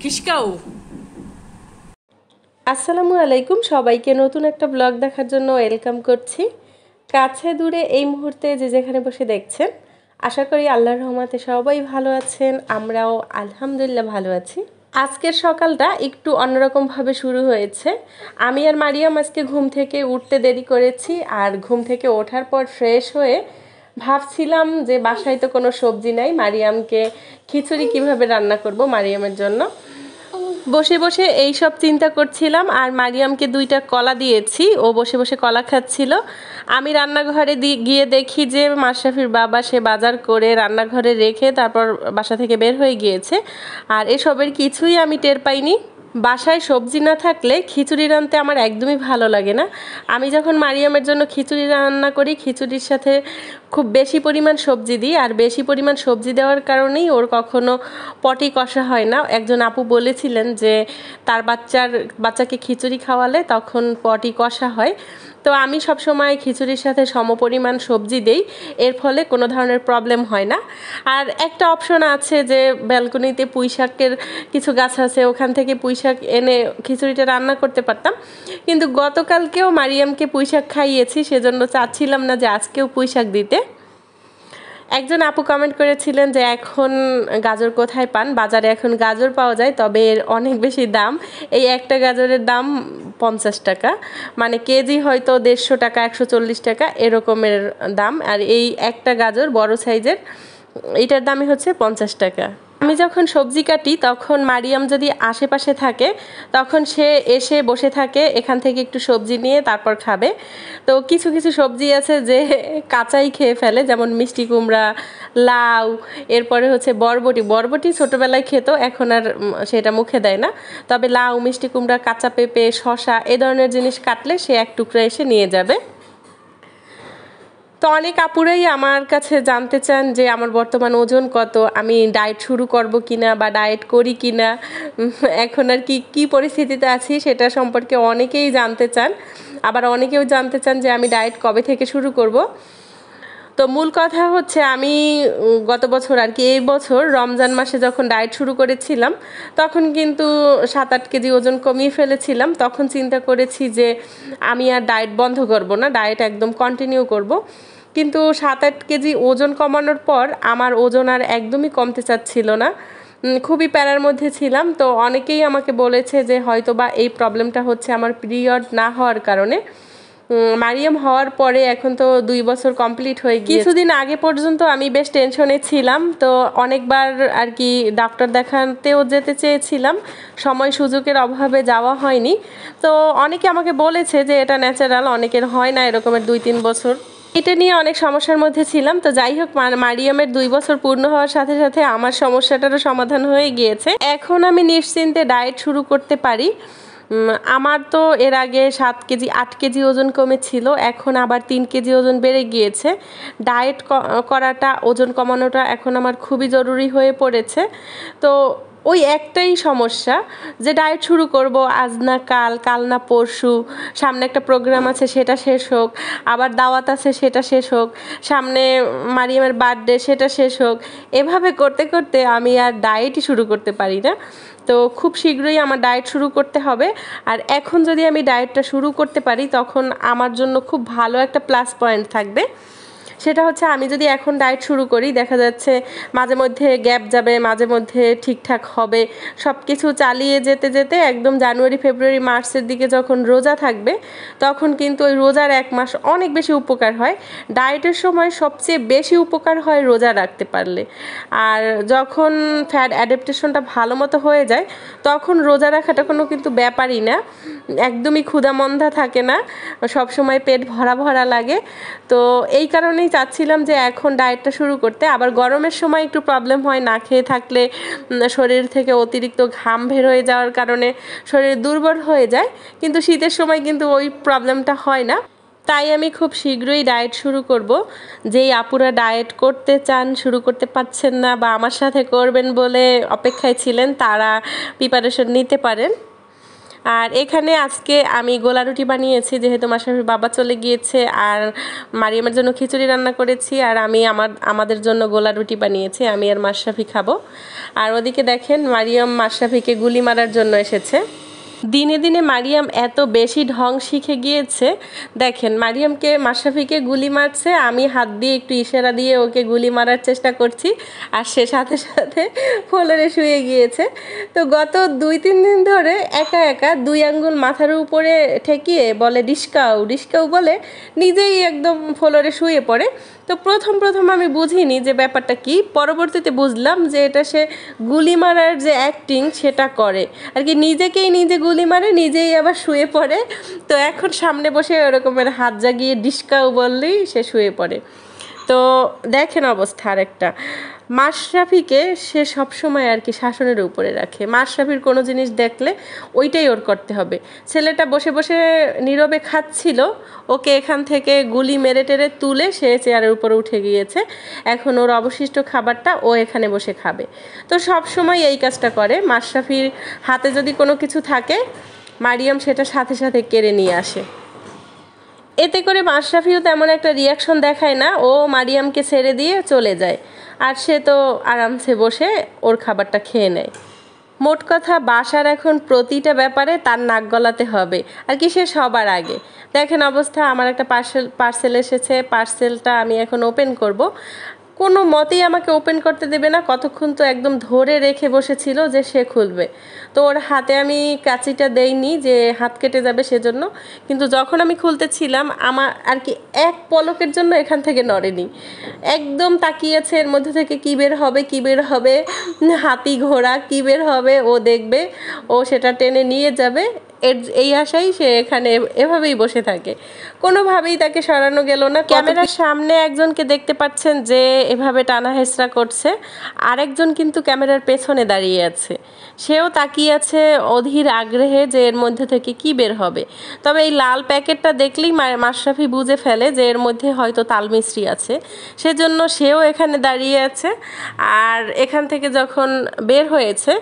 ঘিসকাও। আসসালামু আলাইকুম, সবাইকে নতুন একটা ব্লগ দেখার জন্য ওয়েলকাম করছি। কাছে দূরে এই মুহূর্তে যে যেখানে বসে দেখছেন, আশা করি আল্লাহর রহমতে সবাই ভালো আছেন, আমরাও আলহামদুলিল্লাহ ভালো আছি। আজকের সকালটা একটু অন্যরকমভাবে শুরু হয়েছে। আমি আর মারিয়াম আজকে ঘুম থেকে উঠতে দেরি করেছি, আর ঘুম থেকে ওঠার পর ফ্রেশ হয়ে ভাবছিলাম যে বাসায় তো কোনো সবজি নাই, মারিয়ামকে খিচুড়ি কিভাবে রান্না করব মারিয়ামের জন্য। বসে বসে এই সব চিন্তা করছিলাম, আর মারিয়ামকে 2টা কলা দিয়েছি, ও বসে বসে কলা খাচ্ছিল। আমি রান্নাঘরে গিয়ে দেখি যে মাশরাফির বাবা সে বাজার করে রান্নাঘরে রেখে তারপর বাসা থেকে বের হয়ে গিয়েছে, আর এসবের কিছুই আমি টের পাইনি। বাসায় সবজি না থাকলে খিচুড়ি রাঁধতে আমার একদমই ভালো লাগে না। আমি যখন মারিয়ামের জন্য খিচুড়ি রান্না করি, খিচুড়ির সাথে খুব বেশি পরিমাণ সবজি দিই, আর বেশি পরিমাণ সবজি দেওয়ার কারণেই ওর কখনো পটি কষা হয় না। একজন আপু বলেছিলেন যে তার বাচ্চাকে খিচুড়ি খাওয়ালে তখন পটি কষা হয়। তো আমি সবসময় খিচুড়ির সাথে সমপরিমাণ সবজি দেই, এর ফলে কোনো ধরনের প্রবলেম হয় না। আর একটা অপশন আছে যে ব্যালকনিতে পুঁই শাকের কিছু গাছ আছে, ওখান থেকে পুঁই শাক এনে খিচুড়িটা রান্না করতে পারতাম, কিন্তু গতকালকেও মারিয়ামকে পুঁই শাক খাইয়েছি, সেজন্য চাচ্ছিলাম না যে আজকেও পুঁই শাক দিতে। একজন আপু কমেন্ট করেছিলেন যে এখন গাজর কোথায় পান, বাজারে এখন গাজর পাওয়া যায়, তবে এর অনেক বেশি দাম। এই একটা গাজরের দাম 50 টাকা, মানে কেজি হয়তো 150 টাকা 140 টাকা এরকমের দাম। আর এই একটা গাজর বড় সাইজের, এইটার দামই হচ্ছে 50 টাকা। আমি যখন সবজি কাটি তখন মারিয়াম যদি আশেপাশে থাকে তখন সে এসে বসে থাকে, এখান থেকে একটু সবজি নিয়ে তারপর খাবে। তো কিছু কিছু সবজি আছে যে কাঁচাই খেয়ে ফেলে, যেমন মিষ্টি কুমড়া, লাউ, এরপরে হচ্ছে বরবটি ছোটোবেলায় খেত, এখন আর সেটা মুখে দেয় না। তবে লাউ, মিষ্টি কুমড়া, কাঁচা পেঁপে, শসা এ ধরনের জিনিস কাটলে সে এক টুকরা এসে নিয়ে যাবে। তো অনেক আপুরাই আমার কাছে জানতে চান যে আমার বর্তমান ওজন কত, আমি ডায়েট শুরু করব কিনা বা ডায়েট করি কিনা, এখন আর কি পরিস্থিতিতে আছি সেটা সম্পর্কে অনেকেই জানতে চান। আবার অনেকেও জানতে চান যে আমি ডায়েট কবে থেকে শুরু করব। তো মূল কথা হচ্ছে আমি গত বছর আর কি এই বছর রমজান মাসে যখন ডায়েট শুরু করেছিলাম তখন কিন্তু 7-8 কেজি ওজন কমিয়ে ফেলেছিলাম। তখন চিন্তা করেছি যে আমি আর ডায়েট বন্ধ করব না, ডায়েট একদম কন্টিনিউ করব। কিন্তু 7-8 কেজি ওজন কমানোর পর আমার ওজন আর একদমই কমতে চাচ্ছিল না, খুবই প্যারার মধ্যে ছিলাম। তো অনেকেই আমাকে বলেছে যে হয়তো বা এই প্রবলেমটা হচ্ছে আমার পিরিয়ড না হওয়ার কারণে। মারিয়াম হওয়ার পরে এখন তো 2 বছর কমপ্লিট হয়ে গিয়েছে। কিছুদিন আগে পর্যন্ত আমি বেশ টেনশনে ছিলাম, তো অনেকবার আর কি ডাক্তার দেখাতেও যেতে চেয়েছিলাম, সময় সুযোগের অভাবে যাওয়া হয়নি। তো অনেকে আমাকে বলেছে যে এটা ন্যাচারাল, অনেকের হয় না এরকমের 2-3 বছর, এটা নিয়ে অনেক সমস্যার মধ্যে ছিলাম। তো যাই হোক, মারিয়ামের 2 বছর পূর্ণ হওয়ার সাথে সাথে আমার সমস্যাটারও সমাধান হয়ে গিয়েছে, এখন আমি নিশ্চিন্তে ডায়েট শুরু করতে পারি। আমার তো এর আগে 7 কেজি 8 কেজি ওজন কমেছিল, এখন আবার 3 কেজি ওজন বেড়ে গিয়েছে। ডায়েট করাটা, ওজন কমানোটা এখন আমার খুবই জরুরি হয়ে পড়েছে। তো ওই একটাই সমস্যা যে ডায়েট শুরু করব আজ না কাল, কাল না পরশু, সামনে একটা প্রোগ্রাম আছে সেটা শেষ হোক, আবার দাওয়াত আছে সেটা শেষ হোক, সামনে মারিয়ামের বার্থডে সেটা শেষ হোক, এভাবে করতে করতে আমি আর ডায়েটই শুরু করতে পারি না। তো খুব শীঘ্রই আমার ডায়েট শুরু করতে হবে। আর এখন যদি আমি ডায়েটটা শুরু করতে পারি তখন আমার জন্য খুব ভালো একটা প্লাস পয়েন্ট থাকবে। সেটা হচ্ছে আমি যদি এখন ডায়েট শুরু করি, দেখা যাচ্ছে মাঝে মধ্যে গ্যাপ যাবে, মাঝে মধ্যে ঠিকঠাক হবে, সব কিছু চালিয়ে যেতে যেতে একদম জানুয়ারি, ফেব্রুয়ারি, মার্চের দিকে যখন রোজা থাকবে তখন কিন্তু ওই রোজার 1 মাস অনেক বেশি উপকার হয়। ডায়েটের সময় সবচেয়ে বেশি উপকার হয় রোজা রাখতে পারলে। আর যখন ফ্যাট অ্যাডাপ্টেশনটা ভালো মতো হয়ে যায় তখন রোজা রাখাটা কোনো কিন্তু ব্যাপারই না, একদমই ক্ষুধামন্দা থাকে না, সব সময় পেট ভরা ভরা লাগে। তো এই কারণেই চাচ্ছিলাম যে এখন ডায়েটটা শুরু করতে। আবার গরমের সময় একটু প্রবলেম হয়, না খেয়ে থাকলে শরীর থেকে অতিরিক্ত ঘাম বের হয়ে যাওয়ার কারণে শরীর দুর্বল হয়ে যায়, কিন্তু শীতের সময় কিন্তু ওই প্রবলেমটা হয় না। তাই আমি খুব শীঘ্রই ডায়েট শুরু করব। যেই আপুরা ডায়েট করতে চান, শুরু করতে পারছেন না বা আমার সাথে করবেন বলে অপেক্ষায় ছিলেন, তারা প্রিপারেশন নিতে পারেন। আর এখানে আজকে আমি গোলা রুটি বানিয়েছি, যেহেতু মাশরাফির বাবা চলে গিয়েছে, আর মারিয়ামের জন্য খিচুড়ি রান্না করেছি, আর আমি আমাদের জন্য গোলা রুটি বানিয়েছি, আমি আর মাশরাফি খাবো। আর ওদিকে দেখেন মারিয়াম মাশরাফিকে গুলি মারার জন্য এসেছে। দিনে দিনে মারিয়াম এত বেশি ঢং শিখে গিয়েছে। দেখেন মারিয়ামকে মাশরাফিকে গুলি মারছে, আমি হাত দিয়ে একটু ইশারা দিয়ে ওকে গুলি মারার চেষ্টা করছি, আর সে সাথে সাথে ফ্লোরে শুয়ে গিয়েছে। তো গত 2-3 দিন ধরে একা একা 2 আঙ্গুল মাথার উপরে ঠেকিয়ে বলে ডিসকাউ ডিসকাউ বলে নিজেই একদম ফ্লোরে শুয়ে পড়ে। তো প্রথম আমি বুঝিনি যে ব্যাপারটা কি, পরবর্তীতে বুঝলাম যে এটা সে গুলি মারার যে অ্যাক্টিং সেটা করে আর কি, নিজেকেই নিজে গুলি মারে, নিজেই আবার শুয়ে পড়ে। তো এখন সামনে বসে ওরকমের হাত জাগিয়ে ডিসকাউ বললেই সে শুয়ে পড়ে। তো দেখেন অবস্থা আরেকটা, মাশরাফিকে সে সবসময় আর কি শাসনের উপরে রাখে। মাশরাফির কোনো জিনিস দেখলে ওইটাই ওর করতে হবে। ছেলেটা বসে বসে নীরবে খাচ্ছিল, ওকে এখান থেকে গুলি মেরে টেরে তুলে সে চেয়ারের উপরে উঠে গিয়েছে, এখন ওর অবশিষ্ট খাবারটা ও এখানে বসে খাবে। তো সব সময় এই কাজটা করে। মাশরাফির হাতে যদি কোনো কিছু থাকে মারিয়াম সেটা সাথে সাথে কেড়ে নিয়ে আসে। এতে করে মাশরাফিও তেমন একটা রিয়াকশন দেখায় না, ও মারিয়ামকে ছেড়ে দিয়ে চলে যায়, আর সে তো আরামসে বসে ওর খাবারটা খেয়ে নেয়। মোট কথা বাসার এখন প্রতিটা ব্যাপারে তার নাক গলাতে হবে আর কি, সে সবার আগে। দেখেন অবস্থা, আমার একটা পার্সেল এসেছে, পার্সেলটা আমি এখন ওপেন করব। কোনো মতেই আমাকে ওপেন করতে দেবে না, কতক্ষণ তো একদম ধরে রেখে বসেছিল যে সে খুলবে। তো ওর হাতে আমি কাঁচিটা দেইনি যে হাত কেটে যাবে সেজন্য, কিন্তু যখন আমি খুলতেছিলাম আমার আর কি এক পলকের জন্য এখান থেকে নড়েনি, একদম তাকিয়েছে এর মধ্যে থেকে কী বের হবে কী বের হবে, হাতি ঘোড়া কী বের হবে ও দেখবে, ও সেটা টেনে নিয়ে যাবে, এই আশাই সে এখানে এভাবেই বসে থাকে, কোনোভাবেই তাকে সরানো গেল না। ক্যামেরার সামনে একজনকে দেখতে পাচ্ছেন যে এভাবে টানা হেঁচড়া করছে, আরেকজন কিন্তু ক্যামেরার পেছনে দাঁড়িয়ে আছে, সেও তাকিয়ে আছে অধীর আগ্রহে যে এর মধ্যে থেকে কি বের হবে। তবে এই লাল প্যাকেটটা দেখলেই মাশরাফি বুঝে ফেলে যে এর মধ্যে হয়তো তালমিছরি আছে, সেজন্য সেও এখানে দাঁড়িয়ে আছে। আর এখান থেকে যখন বের হয়েছে,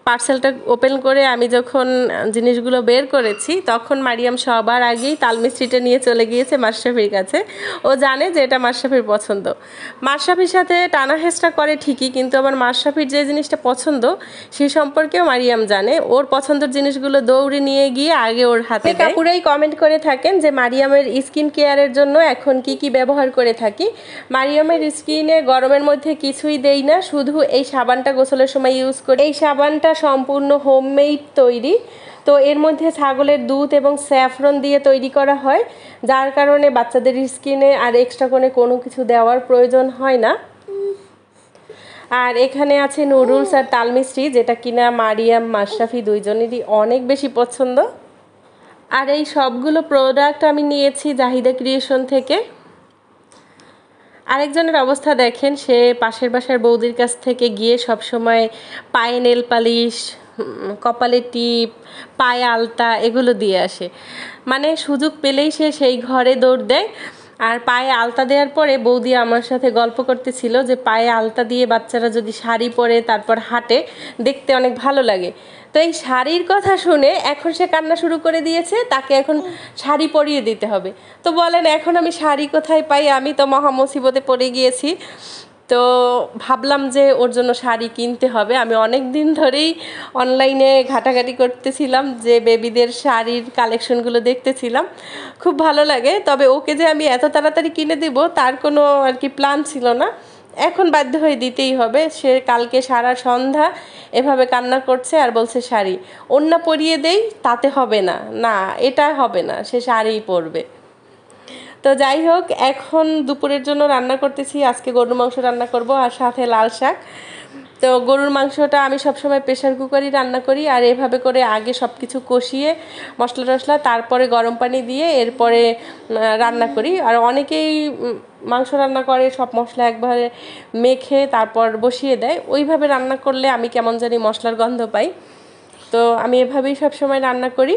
পার্সেলটা ওপেন করে আমি যখন জিনিসগুলো বের করেছি, তখন মারিয়াম সবার আগেই তালমিছরিটা নিয়ে চলে গিয়েছে মাশরাফির কাছে। ও জানে যে এটা মাশরাফির পছন্দ। মাশরাফির সাথে টানা হেঁচড়া করে ঠিকই, কিন্তু আবার মাশরাফির যে জিনিসটা পছন্দ সেই সম্পর্কেও মারিয়াম জানে। ওর পছন্দের জিনিসগুলো দৌড়ে নিয়ে গিয়ে আগে ওর হাতে দেয়। পুরাই কমেন্ট করে থাকেন যে মারিয়ামের স্কিন কেয়ারের জন্য এখন কি ব্যবহার করে থাকি। মারিয়ামের স্কিনে গরমের মধ্যে কিছুই দেই না, শুধু এই সাবানটা গোসলের সময় ইউজ করি। এই সাবানটা সম্পূর্ণ হোমমেড তৈরি, তো এর মধ্যে ছাগলের দুধ এবং স্যাফরন দিয়ে তৈরি করা হয়, যার কারণে বাচ্চাদের স্কিনে আর এক্সট্রা কোনো কিছু দেওয়ার প্রয়োজন হয় না। আর এখানে আছে নুডলস আর তালমিছরি, যেটা কিনা মারিয়াম মাশরাফি দুইজনেরই অনেক বেশি পছন্দ। আর এই সবগুলো প্রোডাক্ট আমি নিয়েছি জাহিদা ক্রিয়েশন থেকে। আরেকজনের অবস্থা দেখেন, সে পাশের বাসার বৌদির কাছ থেকে গিয়ে সব সময় পায়ে নেল পালিশ, কপালে টিপ, পায়ে আলতা এগুলো দিয়ে আসে, মানে সুযোগ পেলেই সে সেই ঘরে দৌড় দেয়। আর পায়ে আলতা দেওয়ার পরে বৌদি আমার সাথে গল্প করতেছিল যে পায়ে আলতা দিয়ে বাচ্চারা যদি শাড়ি পরে তারপর হাঁটে দেখতে অনেক ভালো লাগে। তো এই শাড়ির কথা শুনে এখন সে কান্না শুরু করে দিয়েছে, তাকে এখন শাড়ি পরিয়ে দিতে হবে। তো বলেন এখন আমি শাড়ি কোথায় পাই, আমি তো মহা মুসিবতে পড়ে গিয়েছি। তো ভাবলাম যে ওর জন্য শাড়ি কিনতে হবে। আমি অনেক দিন ধরেই অনলাইনে ঘাটাঘাটি করতেছিলাম, যে বেবিদের শাড়ির কালেকশনগুলো দেখতেছিলাম, খুব ভালো লাগে। তবে ওকে যে আমি এত তাড়াতাড়ি কিনে দেব তার কোনো আর কি প্ল্যান ছিল না, এখন বাধ্য হয়ে দিতেই হবে। সে কালকে সারা সন্ধ্যা এভাবে কান্না করছে আর বলছে শাড়ি, ওড়না পরিয়ে দেই তাতে হবে না, না এটা হবে না, সে শাড়িই পরবে। তো যাই হোক, এখন দুপুরের জন্য রান্না করতেছি, আজকে গরুর মাংস রান্না করব আর সাথে লাল শাক। তো গরুর মাংসটা আমি সবসময় প্রেশার কুকারই রান্না করি, আর এভাবে করে আগে সব কিছু কষিয়ে মশলা টশলা তারপরে গরম পানি দিয়ে এরপরে রান্না করি। আর অনেকেই মাংস রান্না করে সব মশলা একবারে মেখে তারপর বসিয়ে দেয়, ওইভাবে রান্না করলে আমি কেমন জানি মশলার গন্ধ পাই। তো আমি এভাবেই সবসময় রান্না করি।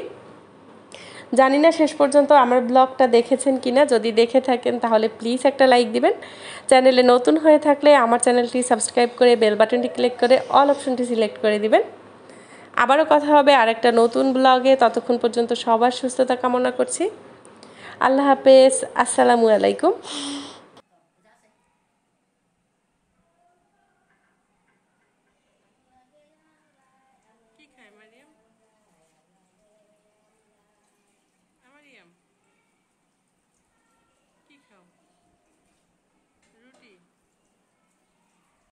জানি না শেষ পর্যন্ত আমার ব্লগটা দেখেছেন কিনা, যদি দেখে থাকেন তাহলে প্লিজ একটা লাইক দিবেন। চ্যানেলে নতুন হয়ে থাকলে আমার চ্যানেলটি সাবস্ক্রাইব করে বেল বাটনটি ক্লিক করে অল অপশনটি সিলেক্ট করে দিবেন। আবারও কথা হবে আরেকটা নতুন ব্লগে। ততক্ষণ পর্যন্ত সবার সুস্থতা কামনা করছি। আল্লাহ হাফেজ, আসসালামু আলাইকুম।